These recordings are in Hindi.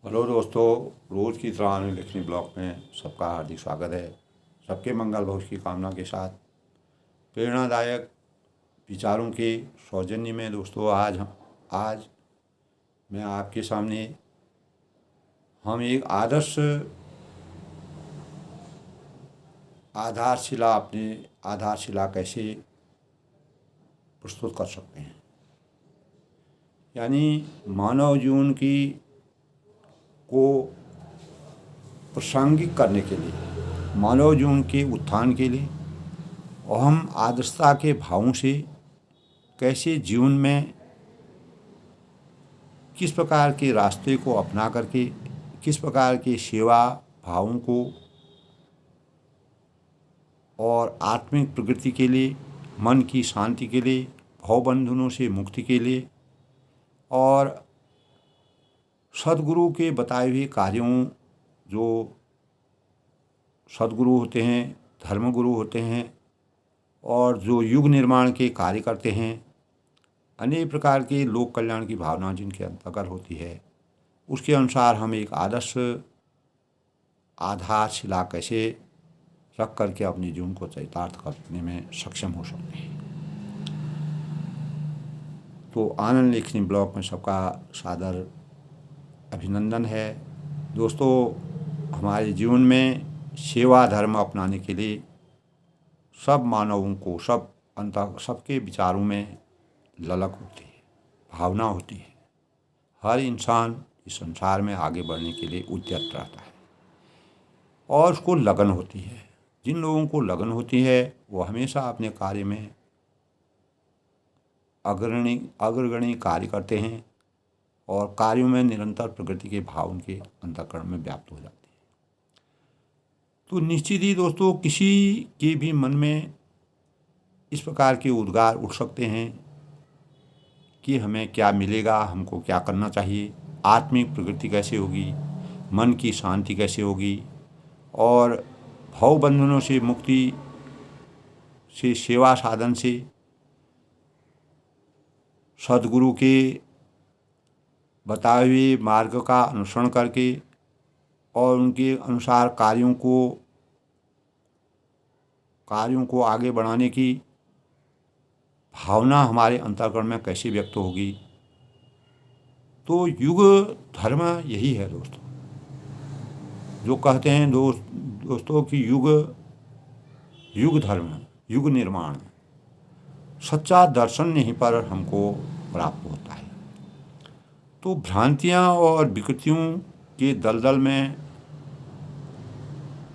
हेलो दोस्तों, रोज़ की तरह आनंद लिखनी ब्लॉग में सबका हार्दिक स्वागत है। सबके मंगल भविष्य की कामना के साथ प्रेरणादायक विचारों के सौजन्य में दोस्तों आज मैं आपके सामने हम एक आदर्श अपने आधारशिला कैसे प्रस्तुत कर सकते हैं, यानी मानव जीवन की को प्रासंगिक करने के लिए, मानव जीवन के उत्थान के लिए और हम आदर्शता के भावों से कैसे जीवन में किस प्रकार के रास्ते को अपना करके किस प्रकार के सेवा भावों को और आत्मिक प्रगति के लिए, मन की शांति के लिए, भवबंधनों से मुक्ति के लिए और सद्गुरु के बताए हुए कार्यों, जो सद्गुरु होते हैं, धर्मगुरु होते हैं और जो युग निर्माण के कार्य करते हैं, अनेक प्रकार के लोक कल्याण की भावना जिनके अंतर्गत होती है, उसके अनुसार हम एक आदर्श आधारशिला कैसे रख करके अपने जीवन को चरितार्थ करने में सक्षम हो सकते हैं। तो आनंद लेखनी ब्लॉग में सबका सादर अभिनंदन है। दोस्तों, हमारे जीवन में सेवा धर्म अपनाने के लिए सब मानवों को, सबके विचारों में ललक होती है, भावना होती है। हर इंसान इस संसार में आगे बढ़ने के लिए उद्यत रहता है और उसको लगन होती है। जिन लोगों को लगन होती है वो हमेशा अपने कार्य में अग्रगणी कार्य करते हैं और कार्यों में निरंतर प्रगति के भाव उनके अंतःकरण में व्याप्त हो जाते हैं। तो निश्चित ही दोस्तों, किसी के भी मन में इस प्रकार के उद्गार उठ सकते हैं कि हमें क्या मिलेगा, हमको क्या करना चाहिए, आत्मिक प्रगति कैसे होगी, मन की शांति कैसे होगी और भव बंधनों से मुक्ति से, सेवा साधन से, सद्गुरु के बताए हुए मार्ग का अनुसरण करके और उनके अनुसार कार्यों को आगे बढ़ाने की भावना हमारे अंतःकरण में कैसे व्यक्त होगी। तो युग धर्म यही है दोस्तों, जो कहते हैं दोस्तों कि युग धर्म, युग निर्माण, सच्चा दर्शन यहीं पर हमको प्राप्त होता है। तो भ्रांतियाँ और विकृतियों के दलदल में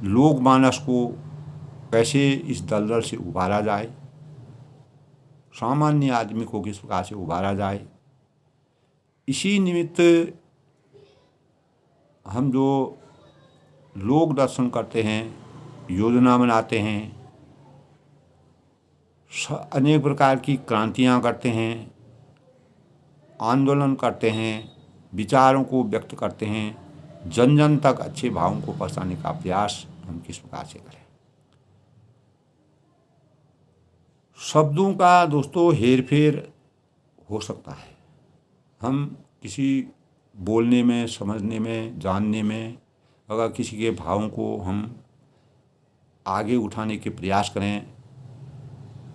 लोक मानस को कैसे इस दलदल से उबारा जाए, सामान्य आदमी को किस प्रकार से उबारा जाए, इसी निमित्त हम जो लोक दर्शन करते हैं, योजना बनाते हैं, अनेक प्रकार की क्रांतियाँ करते हैं, आंदोलन करते हैं, विचारों को व्यक्त करते हैं, जन जन तक अच्छे भावों को पहुँचाने का प्रयास हम किस प्रकार से करें। शब्दों का दोस्तों हेरफेर हो सकता है। हम किसी बोलने में, समझने में, जानने में अगर किसी के भावों को हम आगे उठाने के प्रयास करें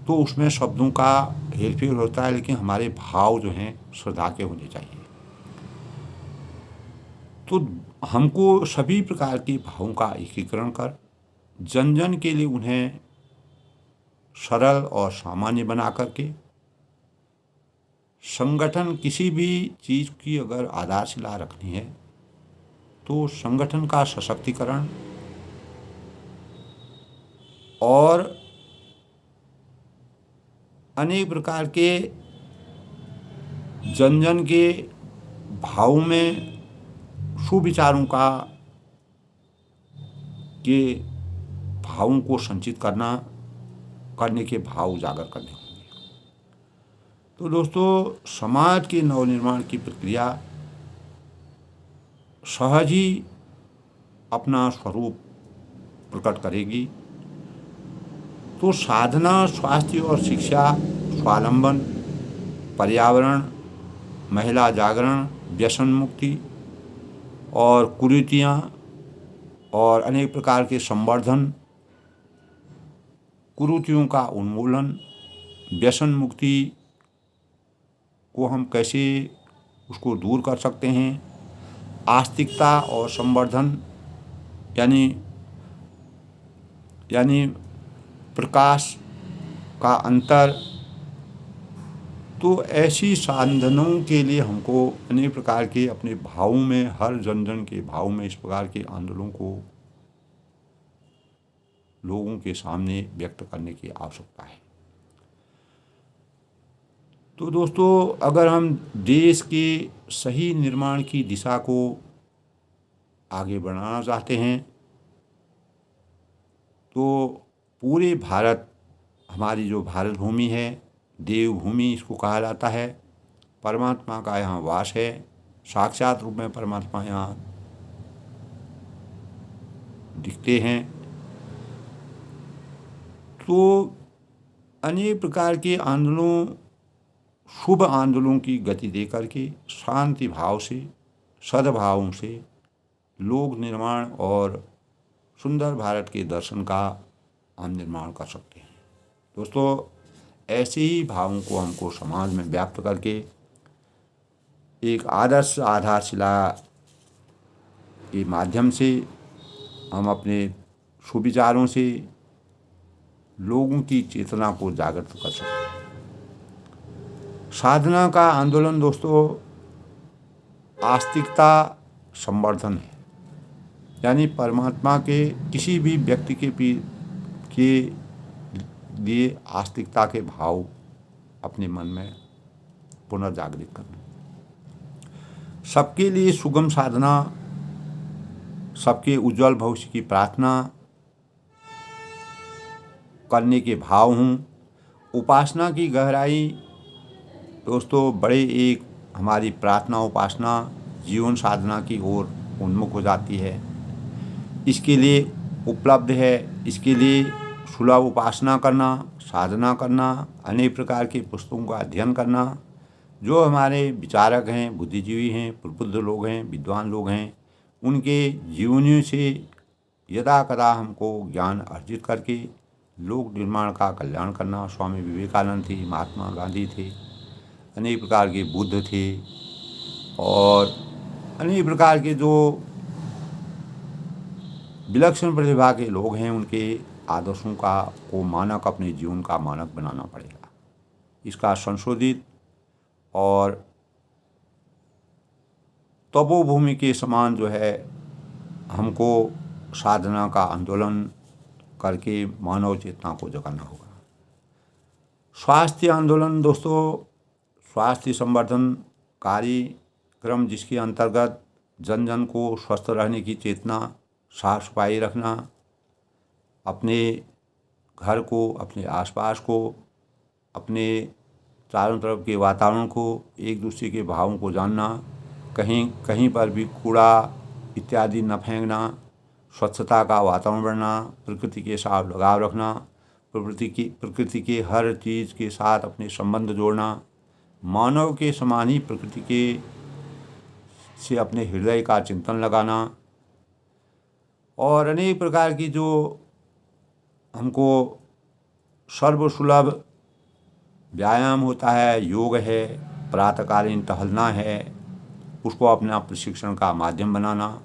तो उसमें शब्दों का हेरफेर होता है, लेकिन हमारे भाव जो हैं श्रद्धा के होने चाहिए। तो हमको सभी प्रकार के भावों का एकीकरण कर जन जन के लिए उन्हें सरल और सामान्य बना करके संगठन, किसी भी चीज़ की अगर आधारशिला रखनी है तो संगठन का सशक्तिकरण और अनेक प्रकार के जन जन के भावों में सुविचारों के भावों को संचित करने के भाव उजागर करने होंगे। तो दोस्तों, समाज के नवनिर्माण की प्रक्रिया सहज ही अपना स्वरूप प्रकट करेगी। तो साधना, स्वास्थ्य और शिक्षा, स्वावलंबन, पर्यावरण, महिला जागरण, व्यसन मुक्ति और कुरीतियाँ और अनेक प्रकार के संवर्धन, कुरीतियों का उन्मूलन, व्यसन मुक्ति को हम कैसे उसको दूर कर सकते हैं, आस्तिकता और संवर्धन यानी प्रकाश का अंतर। तो ऐसी साधनों के लिए हमको अनेक प्रकार के अपने भावों में, हर जन के भाव में इस प्रकार के आंदोलनों को लोगों के सामने व्यक्त करने की आवश्यकता है। तो दोस्तों, अगर हम देश के सही निर्माण की दिशा को आगे बढ़ाना चाहते हैं तो पूरे भारत, हमारी जो भारत भूमि है, देवभूमि इसको कहा जाता है, परमात्मा का यहाँ वास है, साक्षात रूप में परमात्मा यहाँ दिखते हैं। तो अनेक प्रकार के आंदोलनों, शुभ आंदोलनों की गति दे करके शांति भाव से, सद्भावों से लोक निर्माण और सुंदर भारत के दर्शन का हम निर्माण कर सकते हैं। दोस्तों, ऐसे ही भावों को हमको समाज में व्याप्त करके एक आदर्श आधारशिला के माध्यम से हम अपने सुविचारों से लोगों की चेतना को जागृत कर सकते हैं। साधना का आंदोलन दोस्तों आस्तिकता संवर्धन है, यानी परमात्मा के किसी भी व्यक्ति के लिए आस्तिकता के भाव अपने मन में पुनर्जागृत करना, सबके लिए सुगम साधना, सबके उज्जवल भविष्य की प्रार्थना करने के भाव हूँ। उपासना की गहराई दोस्तों बड़े एक हमारी प्रार्थना उपासना जीवन साधना की ओर उन्मुख हो जाती है। इसके लिए उपलब्ध है, इसके लिए सुलभ उपासना करना, साधना करना, अनेक प्रकार के पुस्तकों का अध्ययन करना। जो हमारे विचारक हैं, बुद्धिजीवी हैं, प्रबुद्ध लोग हैं, विद्वान लोग हैं, उनके जीवनियों से यदा कदा हमको ज्ञान अर्जित करके लोक निर्माण का कल्याण करना। स्वामी विवेकानंद थे, महात्मा गांधी थे, अनेक प्रकार के बुद्ध थे और अनेक प्रकार के जो विलक्षण प्रतिभा के लोग हैं, उनके आदर्शों को मानक, अपने जीवन का मानक बनाना पड़ेगा। इसका संशोधित और तपोभूमि के समान जो है हमको साधना का आंदोलन करके मानव चेतना को जगाना होगा। स्वास्थ्य आंदोलन दोस्तों, स्वास्थ्य संवर्धन कार्यक्रम जिसके अंतर्गत जन जन को स्वस्थ रहने की चेतना, साफ सफाई रखना, अपने घर को, अपने आसपास को, अपने चारों तरफ के वातावरण को, एक दूसरे के भावों को जानना, कहीं पर भी कूड़ा इत्यादि न फेंकना, स्वच्छता का वातावरण बनना, प्रकृति के साथ लगाव रखना, प्रकृति के हर चीज़ के साथ अपने संबंध जोड़ना, मानव के समान ही प्रकृति के से अपने हृदय का चिंतन लगाना और अनेक प्रकार की जो हमको सर्वसुलभ व्यायाम होता है, योग है, प्रातःकालीन टहलना है, उसको अपना प्रशिक्षण का माध्यम बनाना।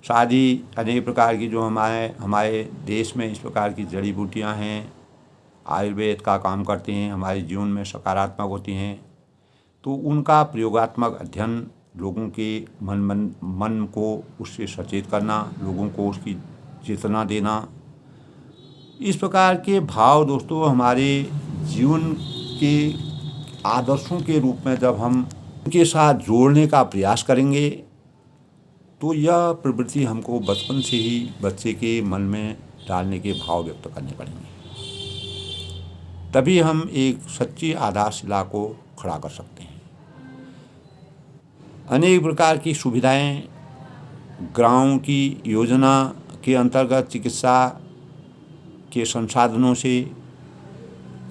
साथ ही अनेक प्रकार की जो हमारे देश में इस प्रकार की जड़ी बूटियाँ हैं, आयुर्वेद का काम करती हैं, हमारे जीवन में सकारात्मक होती हैं, तो उनका प्रयोगात्मक अध्ययन, लोगों के मन को उससे सचेत करना, लोगों को उसकी चेतना देना। इस प्रकार के भाव दोस्तों हमारे जीवन के आदर्शों के रूप में जब हम उनके साथ जोड़ने का प्रयास करेंगे तो यह प्रवृत्ति हमको बचपन से ही बच्चे के मन में डालने के भाव व्यक्त करने पड़ेंगे। तभी हम एक सच्ची आधारशिला को खड़ा कर सकते हैं। अनेक प्रकार की सुविधाएं, गाँव की योजना के अंतर्गत चिकित्सा के संसाधनों से,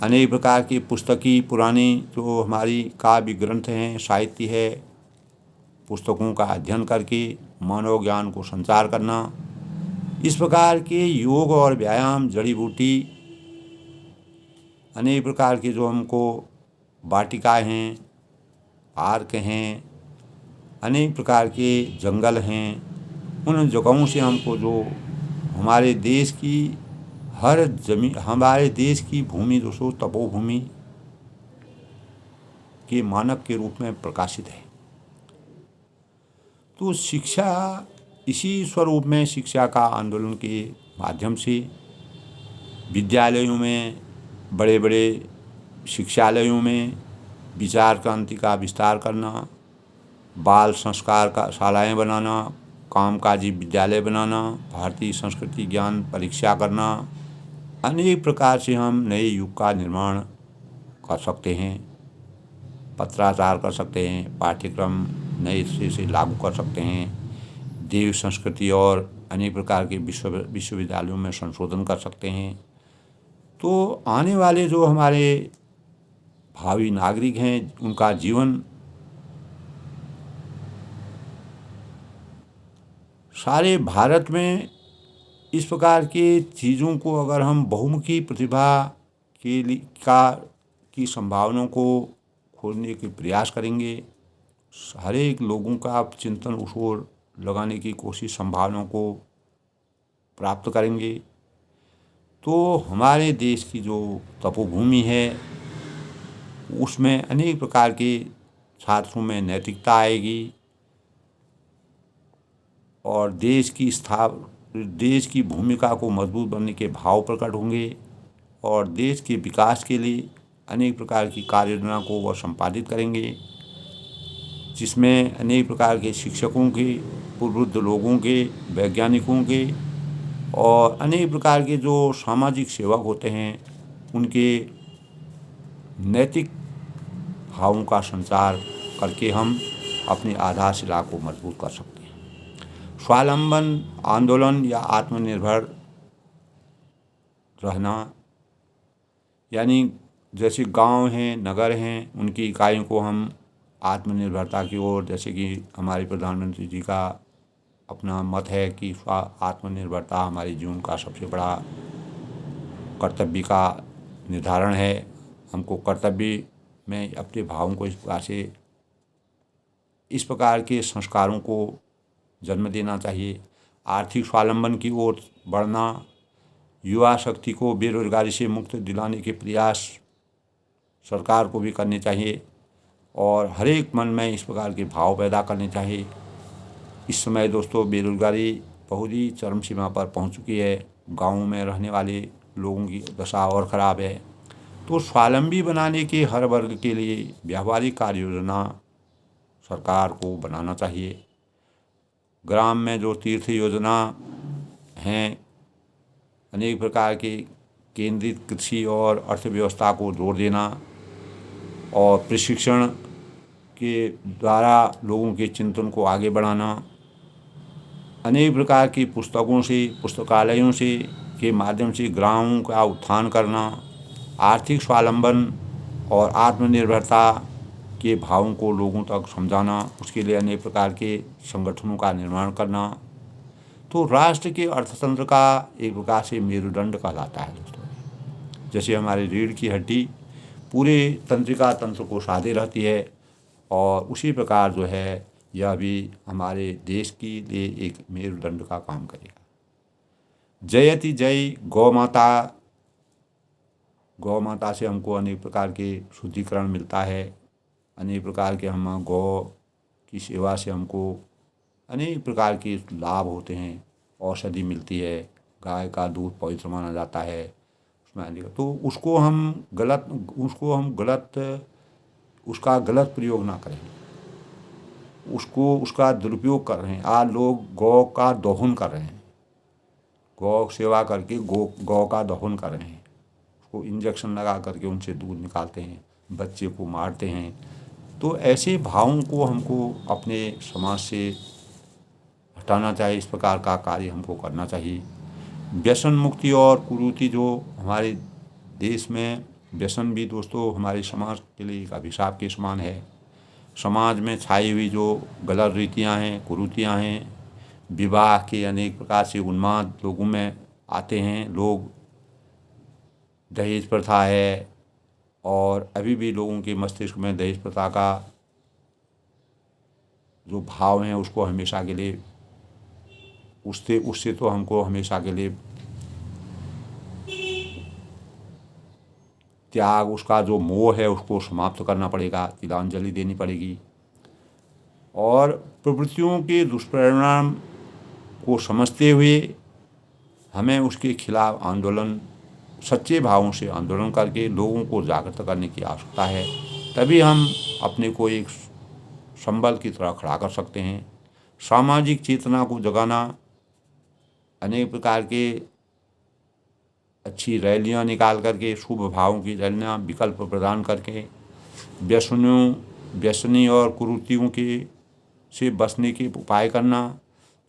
अनेक प्रकार की पुस्तकी पुरानी जो हमारी काव्य ग्रंथ हैं, साहित्य है, पुस्तकों का अध्ययन करके मानव ज्ञान को संचार करना। इस प्रकार के योग और व्यायाम, जड़ी बूटी, अनेक प्रकार के जो हमको वाटिकाएँ हैं, पार्क हैं, अनेक प्रकार के जंगल हैं, उन जगहों से हमको जो हमारे देश की हमारे देश की भूमि दोस्तों तपोभूमि के मानक के रूप में प्रकाशित है। तो शिक्षा इसी स्वरूप में शिक्षा का आंदोलन के माध्यम से विद्यालयों में, बड़े बड़े शिक्षालयों में विचार क्रांति का विस्तार करना, बाल संस्कार का शालाएँ बनाना, कामकाजी विद्यालय बनाना, भारतीय संस्कृति ज्ञान परीक्षा करना, अनेक प्रकार से हम नए युग का निर्माण कर सकते हैं, पत्राचार कर सकते हैं, पाठ्यक्रम नए सिरे से लागू कर सकते हैं, देव संस्कृति और अनेक प्रकार के विश्वविद्यालयों में संशोधन कर सकते हैं। तो आने वाले जो हमारे भावी नागरिक हैं, उनका जीवन सारे भारत में इस प्रकार के चीज़ों को अगर हम बहुमुखी प्रतिभा की संभावनाओं को खोलने के प्रयास करेंगे, हर एक लोगों का चिंतन उस ओर लगाने की कोशिश, संभावनाओं को प्राप्त करेंगे, तो हमारे देश की जो तपोभूमि है उसमें अनेक प्रकार के छात्रों में नैतिकता आएगी और देश की भूमिका को मजबूत बनने के भाव प्रकट होंगे और देश के विकास के लिए अनेक प्रकार की कार्य योजना को वह संपादित करेंगे, जिसमें अनेक प्रकार के शिक्षकों के, प्रबुद्ध लोगों के, वैज्ञानिकों के और अनेक प्रकार के जो सामाजिक सेवक होते हैं उनके नैतिक भावों का संचार करके हम अपनी आधारशिला को मजबूत कर सकते हैं। स्वावलंबन आंदोलन या आत्मनिर्भर रहना, यानी जैसे गांव हैं, नगर हैं, उनकी इकाइयों को हम आत्मनिर्भरता की ओर, जैसे कि हमारे प्रधानमंत्री जी का अपना मत है कि आत्मनिर्भरता हमारे जीवन का सबसे बड़ा कर्तव्य का निर्धारण है। हमको कर्तव्य में अपने भावों को इस प्रकार के संस्कारों को जन्म देना चाहिए। आर्थिक स्वावलंबन की ओर बढ़ना, युवा शक्ति को बेरोजगारी से मुक्त दिलाने के प्रयास सरकार को भी करने चाहिए और हर एक मन में इस प्रकार के भाव पैदा करने चाहिए। इस समय दोस्तों बेरोजगारी बहुत ही चरम सीमा पर पहुंच चुकी है, गाँव में रहने वाले लोगों की दशा और ख़राब है। तो स्वावलंबी बनाने के हर वर्ग के लिए व्यावहारिक कार्य योजना सरकार को बनाना चाहिए। ग्राम में जो तीर्थ योजना हैं, अनेक प्रकार के केंद्रित कृषि और अर्थव्यवस्था को जोड़ देना और प्रशिक्षण के द्वारा लोगों के चिंतन को आगे बढ़ाना, अनेक प्रकार की पुस्तकों से, पुस्तकालयों से के माध्यम से ग्रामों का उत्थान करना, आर्थिक स्वावलंबन और आत्मनिर्भरता के भावों को लोगों तक समझाना, उसके लिए अनेक प्रकार के संगठनों का निर्माण करना, तो राष्ट्र के अर्थतंत्र का एक प्रकार से मेरुदंड कहलाता है दोस्तों। जैसे हमारी रीढ़ की हड्डी पूरे तंत्रिका तंत्र को साधे रहती है और उसी प्रकार जो है यह भी हमारे देश के लिए एक मेरुदंड का काम करेगा। जयति जय गौ माता। गौ माता से हमको अनेक प्रकार के शुद्धिकरण मिलता है, अनेक प्रकार के हम गौ की सेवा से हमको अनेक प्रकार के लाभ होते हैं, औषधि मिलती है, गाय का दूध पवित्र माना जाता है उसमें, तो उसका गलत प्रयोग ना करें, उसका दुरुपयोग कर रहे हैं। आज लोग गौ का दोहन कर रहे हैं, गौ सेवा करके गौ का दोहन कर रहे हैं, उसको इंजेक्शन लगा करके उनसे दूध निकालते हैं, बच्चे को मारते हैं। तो ऐसे भावों को हमको अपने समाज से हटाना चाहिए, इस प्रकार का कार्य हमको करना चाहिए। व्यसन मुक्ति और कुरीति, जो हमारे देश में व्यसन भी दोस्तों हमारे समाज के लिए एक अभिशाप के समान है। समाज में छाई हुई जो गलत रीतियाँ हैं, कुरीतियाँ हैं, विवाह के अनेक प्रकार से उन्माद लोगों में आते हैं। लोग दहेज प्रथा है और अभी भी लोगों के मस्तिष्क में दहेज प्रथा का जो भाव है उसको हमेशा के लिए उससे उससे तो हमको हमेशा के लिए त्याग, उसका जो मोह है उसको समाप्त करना पड़ेगा, तिलांजलि देनी पड़ेगी। और प्रवृत्तियों के दुष्परिणाम को समझते हुए हमें उसके खिलाफ आंदोलन, सच्चे भावों से आंदोलन करके लोगों को जागृत करने की आवश्यकता है। तभी हम अपने को एक संबल की तरह खड़ा कर सकते हैं। सामाजिक चेतना को जगाना, अनेक प्रकार के अच्छी रैलियां निकाल करके, शुभ भावों की रैलियां विकल्प प्रदान करके व्यसनी और कुरीतियों के से बचने के उपाय करना।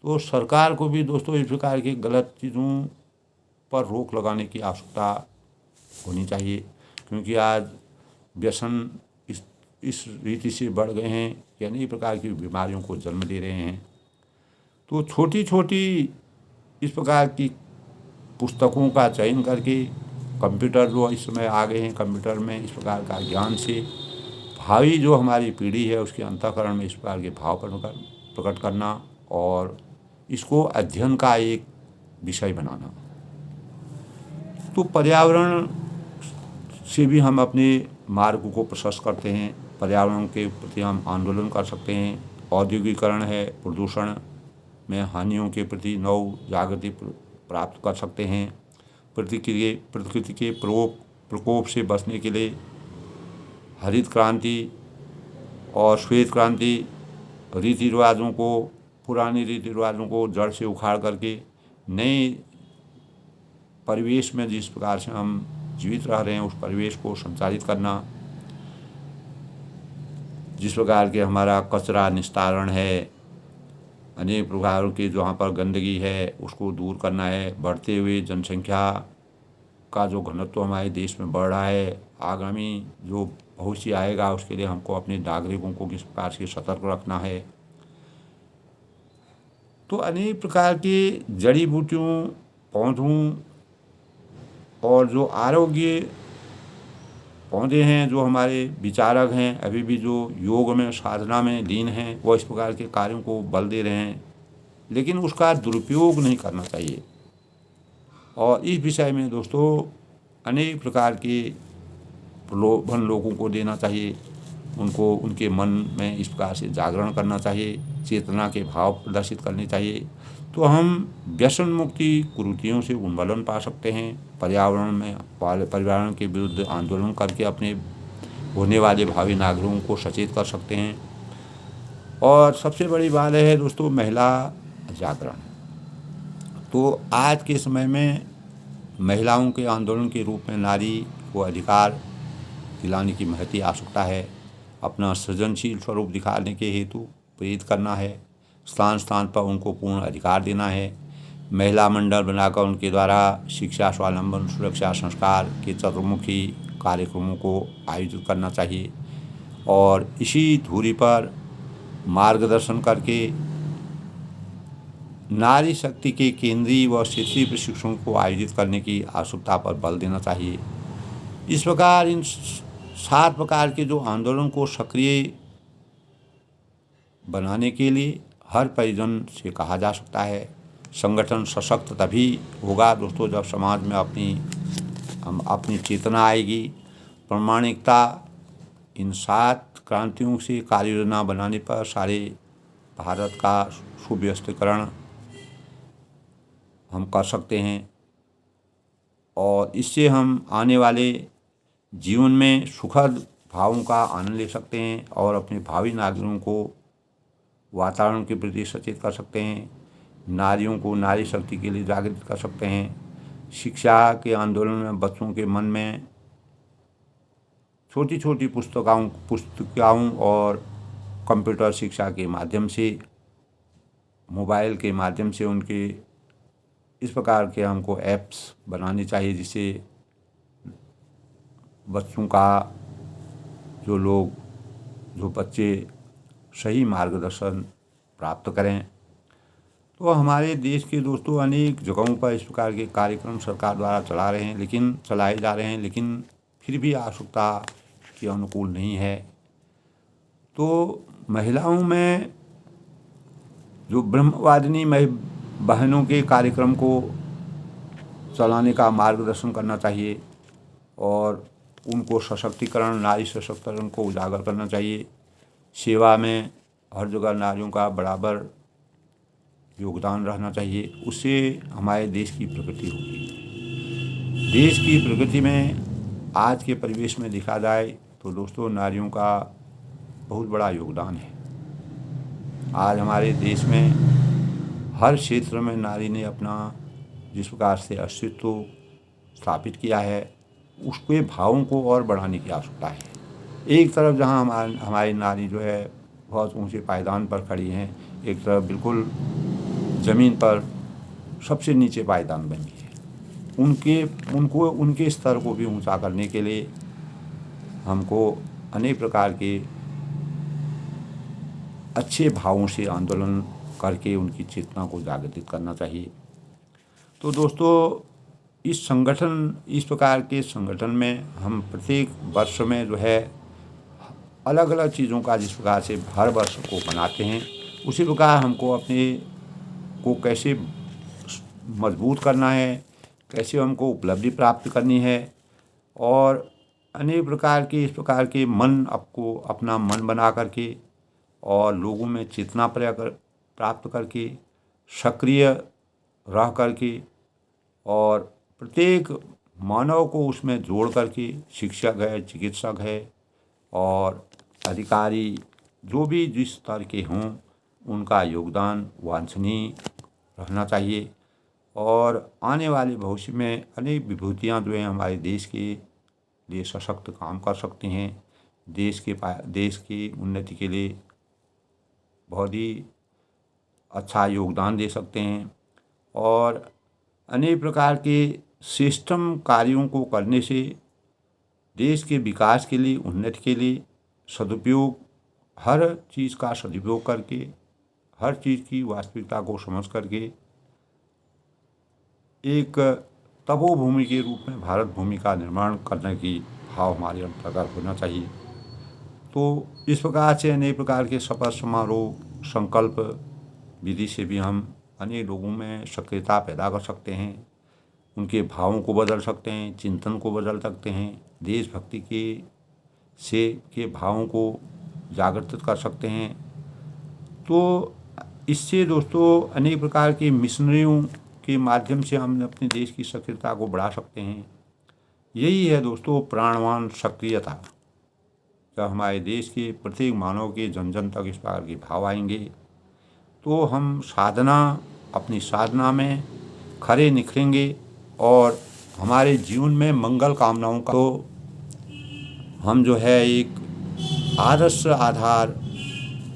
तो सरकार को भी दोस्तों इस प्रकार की गलत चीज़ों पर रोक लगाने की आवश्यकता होनी चाहिए, क्योंकि आज व्यसन इस रीति से बढ़ गए हैं कि अनेक प्रकार की बीमारियों को जन्म दे रहे हैं। तो छोटी छोटी इस प्रकार की पुस्तकों का चयन करके, कंप्यूटर जो इस समय आ गए हैं, कंप्यूटर में इस प्रकार का ज्ञान से भावी जो हमारी पीढ़ी है उसके अंतःकरण में इस प्रकार के भाव प्रकट करना और इसको अध्ययन का एक विषय बनाना। तो पर्यावरण से भी हम अपने मार्ग को प्रशस्त करते हैं। पर्यावरण के प्रति हम आंदोलन कर सकते हैं। औद्योगिकरण है, प्रदूषण में हानियों के प्रति नव जागृति प्राप्त कर सकते हैं। प्रकृति के प्रकोप से बचने के लिए हरित क्रांति और श्वेत क्रांति, रीति रिवाजों को, पुराने रीति रिवाजों को जड़ से उखाड़ करके नए परिवेश में जिस प्रकार से हम जीवित रह रहे हैं उस परिवेश को संचालित करना। जिस प्रकार के हमारा कचरा निस्तारण है, अनेक प्रकारों के जहाँ पर गंदगी है उसको दूर करना है। बढ़ते हुए जनसंख्या का जो घनत्व हमारे देश में बढ़ रहा है, आगामी जो भविष्य आएगा उसके लिए हमको अपने नागरिकों को किस प्रकार से सतर्क रखना है। तो अनेक प्रकार के जड़ी बूटियों, पौधों और जो आरोग्य पौधे हैं, जो हमारे विचारक हैं, अभी भी जो योग में, साधना में लीन हैं, वो इस प्रकार के कार्यों को बल दे रहे हैं, लेकिन उसका दुरुपयोग नहीं करना चाहिए। और इस विषय में दोस्तों अनेक प्रकार के प्रलोभन लोगों को देना चाहिए, उनको उनके मन में इस प्रकार से जागरण करना चाहिए, चेतना के भाव प्रदर्शित करने चाहिए। तो हम व्यसन मुक्ति कुरीतियों से उन्मूलन पा सकते हैं। पर्यावरण के विरुद्ध आंदोलन करके अपने होने वाले भावी नागरिकों को सचेत कर सकते हैं। और सबसे बड़ी बात है दोस्तों महिला जागरण। तो आज के समय में महिलाओं के आंदोलन के रूप में नारी को अधिकार दिलाने की महती आवश्यकता है। अपना सृजनशील स्वरूप दिखाने के हेतु प्रेरित करना है। स्थान स्थान पर उनको पूर्ण अधिकार देना है। महिला मंडल बनाकर उनके द्वारा शिक्षा, स्वावलंबन, सुरक्षा, संस्कार के चतुर्मुखी कार्यक्रमों को आयोजित करना चाहिए। और इसी धुरी पर मार्गदर्शन करके नारी शक्ति के केंद्रीय व क्षेत्रीय प्रशिक्षण को आयोजित करने की आवश्यकता पर बल देना चाहिए। इस प्रकार इन 7 प्रकार के जो आंदोलन को सक्रिय बनाने के लिए हर परिजन से कहा जा सकता है। संगठन सशक्त तभी होगा दोस्तों जब समाज में अपनी चेतना आएगी। प्रामाणिकता, इन 7 क्रांतियों से कार्य योजना बनाने पर सारे भारत का सुव्यवस्थीकरण हम कर सकते हैं और इससे हम आने वाले जीवन में सुखद भावों का आनंद ले सकते हैं और अपने भावी नागरिकों को वातावरण के प्रति सचेत कर सकते हैं। नारियों को नारी शक्ति के लिए जागृत कर सकते हैं। शिक्षा के आंदोलन में बच्चों के मन में छोटी छोटी पुस्तिकाओं और कंप्यूटर शिक्षा के माध्यम से, मोबाइल के माध्यम से उनके इस प्रकार के हमको ऐप्स बनाने चाहिए जिससे बच्चों का जो बच्चे सही मार्गदर्शन प्राप्त करें। तो हमारे देश के दोस्तों अनेक जगहों पर इस प्रकार के कार्यक्रम सरकार द्वारा चलाए जा रहे हैं, लेकिन फिर भी आवश्यकता के अनुकूल नहीं है। तो महिलाओं में जो ब्रह्मवादिनी बहनों के कार्यक्रम को चलाने का मार्गदर्शन करना चाहिए और उनको सशक्तिकरण, नारी सशक्तिकरण को उजागर करना चाहिए। सेवा में हर जगह नारियों का बराबर योगदान रहना चाहिए, उससे हमारे देश की प्रगति होगी। देश की प्रगति में आज के परिवेश में देखा जाए तो दोस्तों नारियों का बहुत बड़ा योगदान है। आज हमारे देश में हर क्षेत्र में नारी ने अपना जिस प्रकार से अस्तित्व स्थापित किया है, उसके भावों को और बढ़ाने की आवश्यकता है। एक तरफ जहां हमारी नारी जो है बहुत ऊंचे पायदान पर खड़ी हैं, एक तरफ बिल्कुल ज़मीन पर सबसे नीचे पायदान बनी है। उनके स्तर को भी ऊंचा करने के लिए हमको अनेक प्रकार के अच्छे भावों से आंदोलन करके उनकी चेतना को जागृत करना चाहिए। तो दोस्तों इस प्रकार के संगठन में हम प्रत्येक वर्ष में जो है अलग अलग चीज़ों का जिस प्रकार से हर वर्ष को बनाते हैं, उसी प्रकार हमको अपने को कैसे मजबूत करना है, कैसे हमको उपलब्धि प्राप्त करनी है और अनेक प्रकार के इस प्रकार के अपना मन बना करके और लोगों में चेतना प्राप्त करके सक्रिय रह करके और प्रत्येक मानव को उसमें जोड़ करके शिक्षक है, चिकित्सक है और अधिकारी जो भी जिस स्तर के हों उनका योगदान वांछनीय रहना चाहिए। और आने वाले भविष्य में अनेक विभूतियाँ जो हैं हमारे देश के लिए सशक्त काम कर सकती हैं, देश की उन्नति के लिए बहुत ही अच्छा योगदान दे सकते हैं और अनेक प्रकार के सिस्टम कार्यों को करने से देश के विकास के लिए, उन्नति के लिए हर चीज़ का सदुपयोग करके, हर चीज़ की वास्तविकता को समझ करके एक तपोभूमि के रूप में भारत भूमि का निर्माण करने की भाव हमारे अंतर्गत होना चाहिए। तो इस प्रकार से अनेक प्रकार के शपथ समारोह, संकल्प विधि से भी हम अनेक लोगों में सक्रियता पैदा कर सकते हैं, उनके भावों को बदल सकते हैं, चिंतन को बदल सकते हैं, देशभक्ति के भावों को जागृत कर सकते हैं। तो इससे दोस्तों अनेक प्रकार के मिशनरियों के माध्यम से हम अपने देश की सक्रियता को बढ़ा सकते हैं। यही है दोस्तों प्राणवान सक्रियता। जब हमारे देश के प्रत्येक मानव के जन जन तक इस प्रकार के भाव आएंगे तो हम अपनी साधना में खरे निखरेंगे और हमारे जीवन में मंगल कामनाओं का तो हम जो है एक आदर्श आधार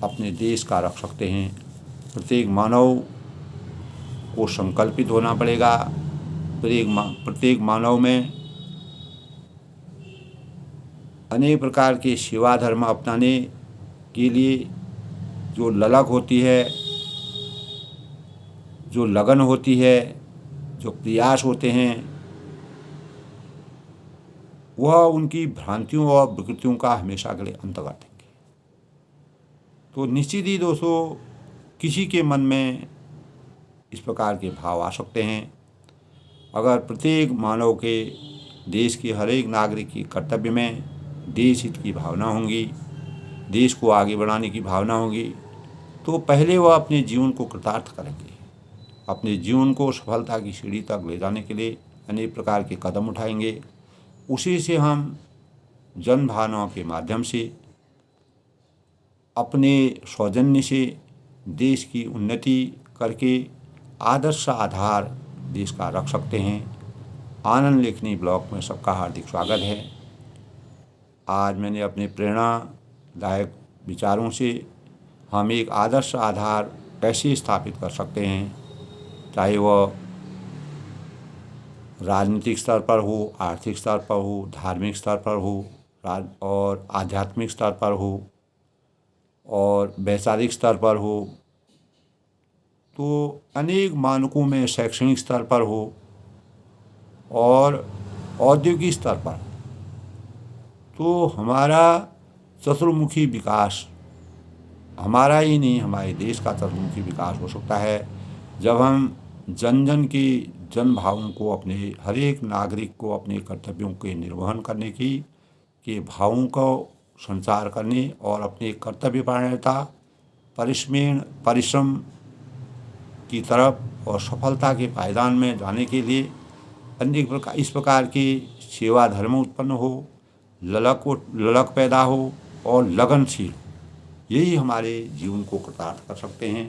अपने देश का रख सकते हैं। प्रत्येक मानव को संकल्पित होना पड़ेगा। प्रत्येक मानव में अनेक प्रकार के सेवा धर्म अपनाने के लिए जो ललक होती है, जो लगन होती है, जो प्रयास होते हैं, वह उनकी भ्रांतियों और विकृतियों का हमेशा के लिए अंत कर देंगे। तो निश्चित ही दोस्तों किसी के मन में इस प्रकार के भाव आ सकते हैं। अगर प्रत्येक मानव के देश के हर एक नागरिक की कर्तव्य में देश हित की भावना होंगी, देश को आगे बढ़ाने की भावना होगी, तो पहले वह अपने जीवन को कृतार्थ करेंगे। अपने जीवन को सफलता की सीढ़ी तक ले जाने के लिए अनेक प्रकार के कदम उठाएंगे। उसी से हम जन भावनाओं के माध्यम से अपने सौजन्य से देश की उन्नति करके आदर्श आधार देश का रख सकते हैं। आनंद लेखनी ब्लॉग में सबका हार्दिक स्वागत है। आज मैंने अपने प्रेरणादायक विचारों से हम एक आदर्श आधार कैसे स्थापित कर सकते हैं, चाहे वह राजनीतिक स्तर पर हो, आर्थिक स्तर पर हो, धार्मिक स्तर पर हो और आध्यात्मिक स्तर पर हो और वैचारिक स्तर पर हो। तो अनेक मानकों में शैक्षणिक स्तर पर हो और औद्योगिक स्तर पर, तो हमारा चतुर्मुखी विकास, हमारा ही नहीं हमारे देश का चतुर्मुखी विकास हो सकता है जब हम जन जन की जन भावों को, अपने हर एक नागरिक को अपने कर्तव्यों के निर्वहन करने की के भावों को संचार करने और अपने कर्तव्यपरायणता, परिश्रम की तरफ और सफलता के पायदान में जाने के लिए अनेक प्रकार इस प्रकार की सेवा धर्म उत्पन्न हो, ललक पैदा हो और लगनशील, यही हमारे जीवन को कृतार्थ कर सकते हैं।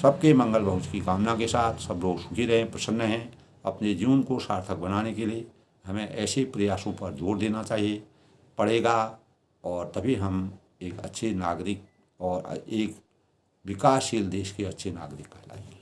सबके मंगल भविष्य की कामना के साथ सब लोग सुखी रहें, प्रसन्न हैं। अपने जीवन को सार्थक बनाने के लिए हमें ऐसे प्रयासों पर जोर देना चाहिए पड़ेगा, और तभी हम एक अच्छे नागरिक और एक विकासशील देश के अच्छे नागरिक कहलाएंगे।